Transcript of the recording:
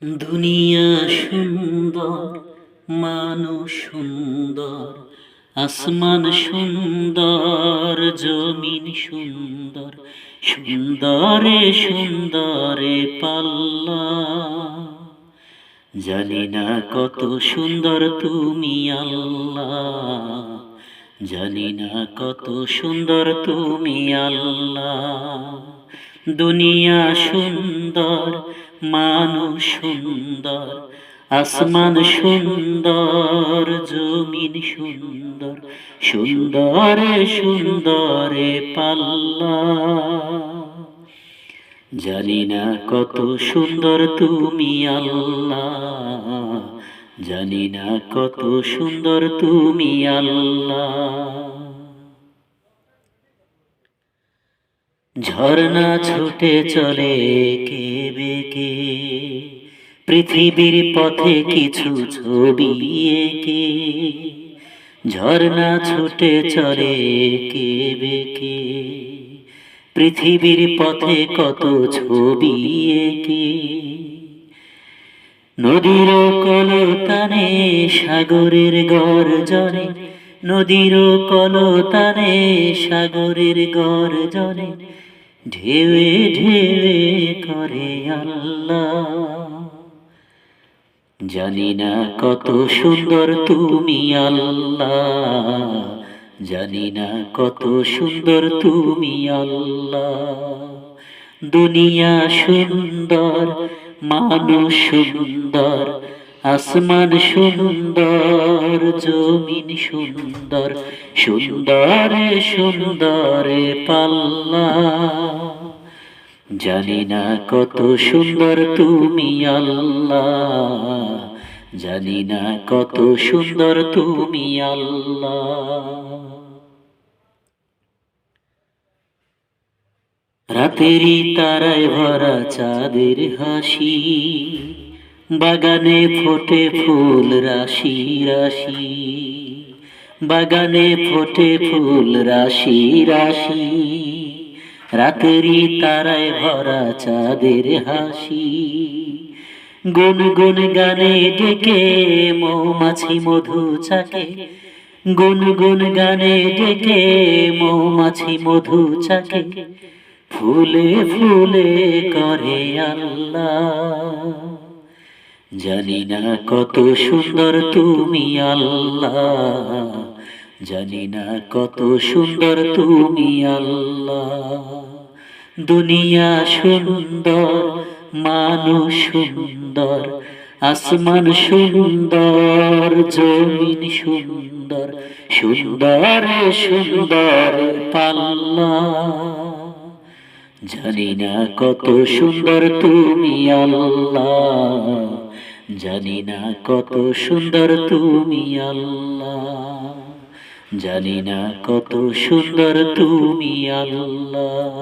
দুনিয়া সুন্দর, মানুষ সুন্দর, আসমান সুন্দর, জমিন সুন্দর, সুন্দরে সুন্দরে পাল্লা। জানি না কত সুন্দর তুমি আল্লাহ, জানি না কত সুন্দর তুমি আল্লাহ। দুনিয়া সুন্দর, মানুষ সুন্দর, আসমান সুন্দর, জমিন সুন্দর, সুন্দরে সুন্দরে পাল্লা। জানি না কত সুন্দর তুমি আল্লাহ, জানি না কত সুন্দর তুমি আল্লাহ। ঝর্ণা ছুটে চলে কে বেকে, পৃথিবীর পথে কিছু ছবি এঁকে। ঝর্ণা ছুটে চলে কে বেকে, পৃথিবীর পথে কত ছবি এঁকে। নদীর কলতানে সাগরের গর্জনে, নদীর কলতানে সাগরের গর্জনে, ঢেউে ঢেউে করে আল্লাহ। জানি না কত সুন্দর তুমি আল্লাহ, জানি না কত সুন্দর তুমি আল্লাহ। দুনিয়া সুন্দর, মানুষ সুন্দর, আসমান সুন্দর, জমিন সুন্দর, সুন্দরে সুন্দরে পাল্লা। জানি না কত সুন্দর তুমি আল্লাহ, জানি না কত সুন্দর তুমি আল্লাহ। রাতেরই তারায় ভরা চাঁদের হাসি, বাগানে ফোটে ফুল রাশি রাশি, বাগানে ফোটে ফুল রাশি রাশি। রাতেরই তারায় ভরা চাঁদের হাসি, গুনগুন গানে ডেকে মৌমাছি মধু চাকে, গুনগুন গানে ডেকে মৌমাছি মধু চাকে। ফুলে ফুলে করে আল্লাহ, জানি না কত সুন্দর তুমি আল্লাহ, জানি না কত সুন্দর তুমি আল্লাহ। দুনিয়া সুন্দর, মানুষ সুন্দর, আসমান সুন্দর, জমিন সুন্দর, সুন্দরে সুন্দর পাল্লা। জানি না কত সুন্দর তুমি আল্লাহ, জানি না কত সুন্দর তুমি আল্লাহ, জানি না কত সুন্দর তুমি আল্লাহ।